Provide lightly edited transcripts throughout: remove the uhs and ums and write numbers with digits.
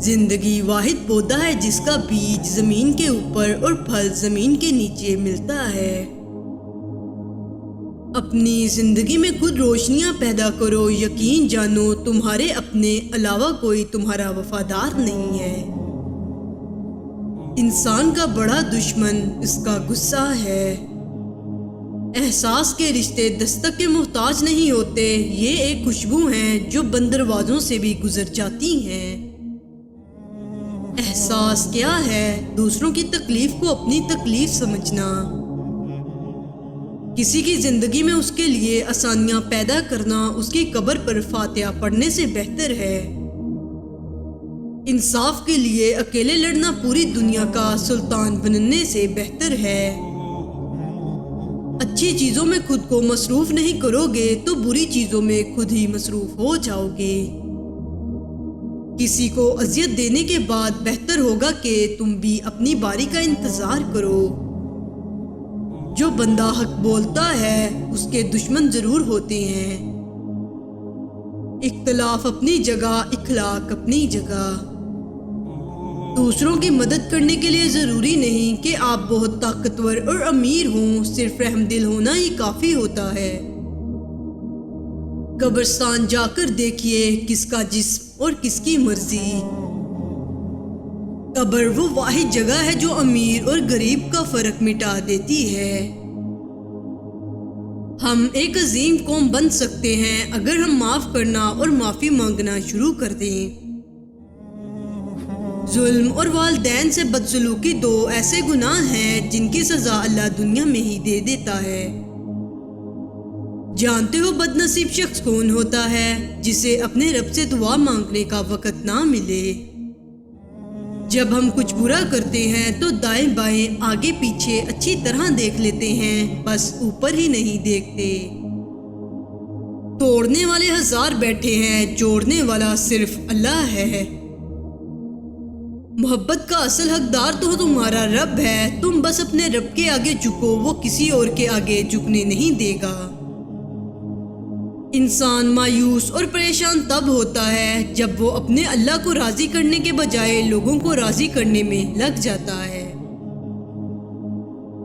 زندگی واحد پودا ہے جس کا بیج زمین کے اوپر اور پھل زمین کے نیچے ملتا ہے۔ اپنی زندگی میں خود روشنیاں پیدا کرو، یقین جانو تمہارے اپنے علاوہ کوئی تمہارا وفادار نہیں ہے۔ انسان کا بڑا دشمن اس کا غصہ ہے۔ احساس کے رشتے دستک کے محتاج نہیں ہوتے، یہ ایک خوشبو ہیں جو بند دروازوں سے بھی گزر جاتی ہیں۔ احساس کیا ہے؟ دوسروں کی تکلیف کو اپنی تکلیف سمجھنا۔ کسی کی زندگی میں اس کے لیے آسانیاں پیدا کرنا اس کی قبر پر فاتحہ پڑھنے سے بہتر ہے۔ انصاف کے لیے اکیلے لڑنا پوری دنیا کا سلطان بننے سے بہتر ہے۔ اچھی چیزوں میں خود کو مصروف نہیں کرو گے تو بری چیزوں میں خود ہی مصروف ہو جاؤ گے۔ کسی کو اذیت دینے کے بعد بہتر ہوگا کہ تم بھی اپنی باری کا انتظار کرو۔ جو بندہ حق بولتا ہے اس کے دشمن ضرور ہوتے ہیں۔ اختلاف اپنی جگہ، اخلاق اپنی جگہ۔ دوسروں کی مدد کرنے کے لیے ضروری نہیں کہ آپ بہت طاقتور اور امیر ہوں، صرف رحم دل ہونا ہی کافی ہوتا ہے۔ قبرستان جا کر دیکھیے کس کا جسم اور کس کی مرضی۔ قبر وہ واحد جگہ ہے جو امیر اور غریب کا فرق مٹا دیتی ہے۔ ہم ایک عظیم قوم بن سکتے ہیں اگر ہم معاف کرنا اور معافی مانگنا شروع کر دیں۔ ظلم اور والدین سے بدسلوکی دو ایسے گناہ ہیں جن کی سزا اللہ دنیا میں ہی دے دیتا ہے۔ جانتے ہو بد نصیب شخص کون ہوتا ہے؟ جسے اپنے رب سے دعا مانگنے کا وقت نہ ملے۔ جب ہم کچھ برا کرتے ہیں تو دائیں بائیں آگے پیچھے اچھی طرح دیکھ لیتے ہیں، بس اوپر ہی نہیں دیکھتے۔ توڑنے والے ہزار بیٹھے ہیں، جوڑنے والا صرف اللہ ہے۔ محبت کا اصل حقدار تو تمہارا رب ہے، تم بس اپنے رب کے آگے جھکو، وہ کسی اور کے آگے جھکنے نہیں دے گا۔ انسان مایوس اور پریشان تب ہوتا ہے جب وہ اپنے اللہ کو راضی کرنے کے بجائے لوگوں کو راضی کرنے میں لگ جاتا ہے۔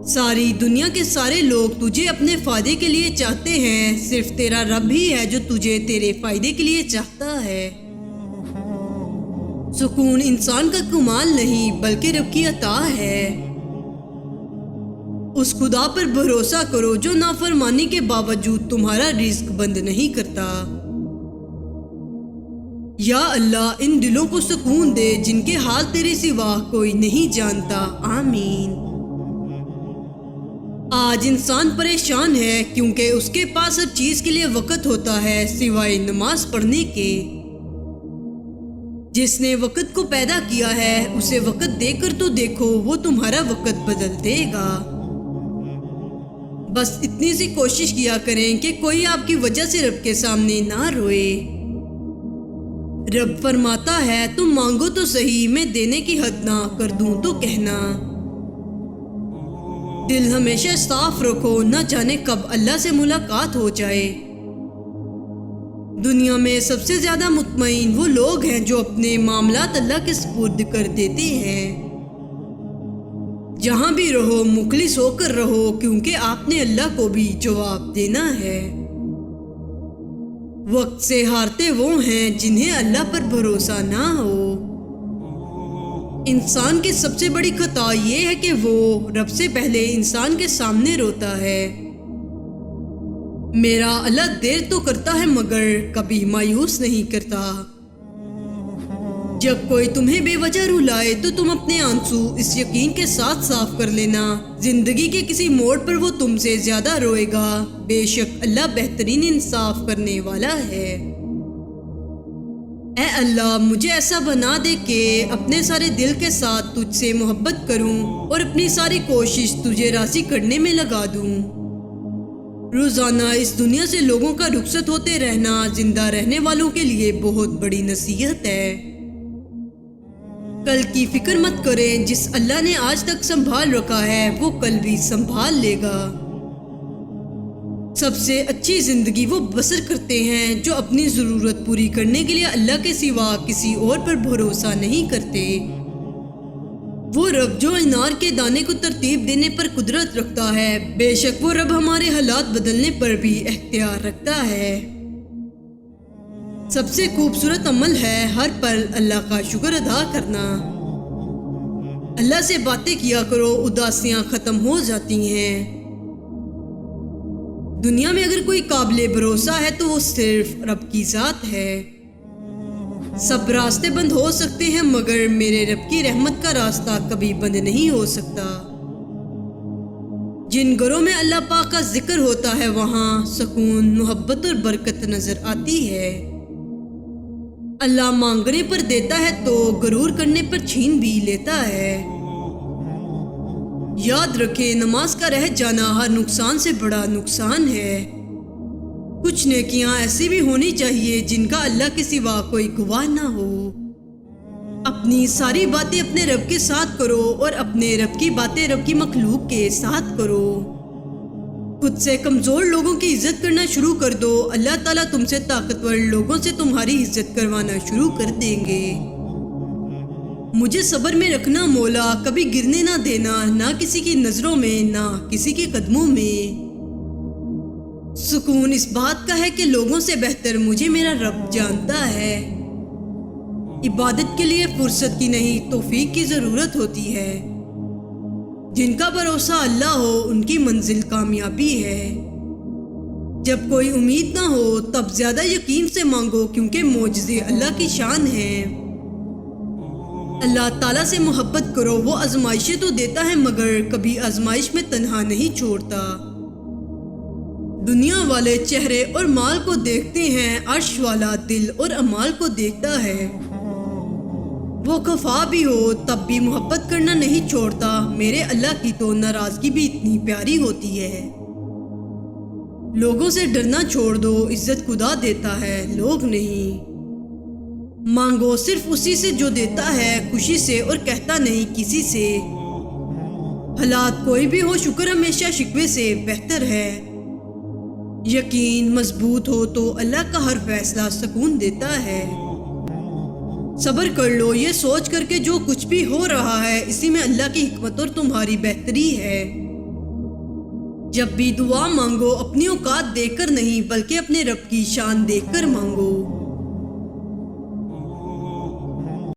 ساری دنیا کے سارے لوگ تجھے اپنے فائدے کے لیے چاہتے ہیں، صرف تیرا رب ہی ہے جو تجھے تیرے فائدے کے لیے چاہتا ہے۔ سکون انسان کا کمال نہیں بلکہ رب کی عطا ہے۔ اس خدا پر بھروسہ کرو جو نافرمانی کے باوجود تمہارا رزق بند نہیں کرتا۔ یا اللہ ان دلوں کو سکون دے جن کے حال تیرے سوا کوئی نہیں جانتا، آمین۔ آج انسان پریشان ہے کیونکہ اس کے پاس ہر چیز کے لیے وقت ہوتا ہے سوائے نماز پڑھنے کے۔ جس نے وقت کو پیدا کیا ہے اسے وقت دے کر تو دیکھو، وہ تمہارا وقت بدل دے گا۔ بس اتنی سی کوشش کیا کریں کہ کوئی آپ کی وجہ سے رب کے سامنے نہ روئے۔ رب فرماتا ہے تم مانگو تو صحیح، میں دینے کی حد نہ کر دوں تو کہنا۔ دل ہمیشہ صاف رکھو، نہ جانے کب اللہ سے ملاقات ہو جائے۔ دنیا میں سب سے زیادہ مطمئن وہ لوگ ہیں جو اپنے معاملات اللہ کے سپرد کر دیتے ہیں۔ جہاں بھی رہو مخلص ہو کر رہو، کیونکہ آپ نے اللہ کو بھی جواب دینا ہے۔ وقت سے ہارتے وہ ہیں جنہیں اللہ پر بھروسہ نہ ہو۔ انسان کی سب سے بڑی خطا یہ ہے کہ وہ رب سے پہلے انسان کے سامنے روتا ہے۔ میرا اللہ دیر تو کرتا ہے مگر کبھی مایوس نہیں کرتا۔ جب کوئی تمہیں بے وجہ رلائے تو تم اپنے آنسو اس یقین کے ساتھ صاف کر لینا، زندگی کے کسی موڑ پر وہ تم سے زیادہ روئے گا، بے شک اللہ بہترین انصاف کرنے والا ہے۔ اے اللہ مجھے ایسا بنا دے کہ اپنے سارے دل کے ساتھ تجھ سے محبت کروں اور اپنی ساری کوشش تجھے راضی کرنے میں لگا دوں۔ روزانہ اس دنیا سے لوگوں کا رخصت ہوتے رہنا زندہ رہنے والوں کے لیے بہت بڑی نصیحت ہے۔ کل کی فکر مت کریں، جس اللہ نے آج تک سنبھال رکھا ہے وہ کل بھی سنبھال لے گا۔ سب سے اچھی زندگی وہ بسر کرتے ہیں جو اپنی ضرورت پوری کرنے کے لیے اللہ کے سوا کسی اور پر بھروسہ نہیں کرتے۔ وہ رب جو انار کے دانے کو ترتیب دینے پر قدرت رکھتا ہے، بے شک وہ رب ہمارے حالات بدلنے پر بھی اختیار رکھتا ہے۔ سب سے خوبصورت عمل ہے ہر پل اللہ کا شکر ادا کرنا۔ اللہ سے باتیں کیا کرو، اداسیاں ختم ہو جاتی ہیں۔ دنیا میں اگر کوئی قابل بھروسہ ہے تو وہ صرف رب کی ذات ہے۔ سب راستے بند ہو سکتے ہیں مگر میرے رب کی رحمت کا راستہ کبھی بند نہیں ہو سکتا۔ جن گھروں میں اللہ پاک کا ذکر ہوتا ہے وہاں سکون، محبت اور برکت نظر آتی ہے۔ اللہ مانگنے پر دیتا ہے تو غرور کرنے پر چھین بھی لیتا ہے۔ یاد رکھیں، نماز کا رہ جانا ہر نقصان سے بڑا نقصان ہے۔ کچھ نیکیاں ایسی بھی ہونی چاہیے جن کا اللہ کے سوا کوئی گواہ نہ ہو۔ اپنی ساری باتیں اپنے رب کے ساتھ کرو اور اپنے رب کی باتیں رب کی مخلوق کے ساتھ کرو۔ خود سے کمزور لوگوں کی عزت کرنا شروع کر دو، اللہ تعالیٰ تم سے طاقتور لوگوں سے تمہاری عزت کروانا شروع کر دیں گے۔ مجھے صبر میں رکھنا مولا، کبھی گرنے نہ دینا، نہ کسی کی نظروں میں نہ کسی کے قدموں میں۔ سکون اس بات کا ہے کہ لوگوں سے بہتر مجھے میرا رب جانتا ہے۔ عبادت کے لیے فرصت کی نہیں توفیق کی ضرورت ہوتی ہے۔ جن کا بھروسہ اللہ ہو ان کی منزل کامیابی ہے۔ جب کوئی امید نہ ہو تب زیادہ یقین سے مانگو کیونکہ معجزے اللہ کی شان ہیں۔ اللہ تعالیٰ سے محبت کرو، وہ آزمائشیں تو دیتا ہے مگر کبھی آزمائش میں تنہا نہیں چھوڑتا۔ دنیا والے چہرے اور مال کو دیکھتے ہیں، عرش والا دل اور اعمال کو دیکھتا ہے۔ وہ خفا بھی ہو تب بھی محبت کرنا نہیں چھوڑتا۔ میرے اللہ کی تو ناراضگی بھی اتنی پیاری ہوتی ہے۔ لوگوں سے ڈرنا چھوڑ دو، عزت خدا دیتا ہے، لوگ نہیں۔ مانگو صرف اسی سے جو دیتا ہے، خوشی سے اور کہتا نہیں کسی سے۔ حالات کوئی بھی ہو شکر ہمیشہ شکوے سے بہتر ہے۔ یقین مضبوط ہو تو اللہ کا ہر فیصلہ سکون دیتا ہے۔ صبر کر لو یہ سوچ کر کے جو کچھ بھی ہو رہا ہے اسی میں اللہ کی حکمت اور تمہاری بہتری ہے۔ جب بھی دعا مانگو اپنی اوقات دیکھ کر نہیں بلکہ اپنے رب کی شان دیکھ کر مانگو۔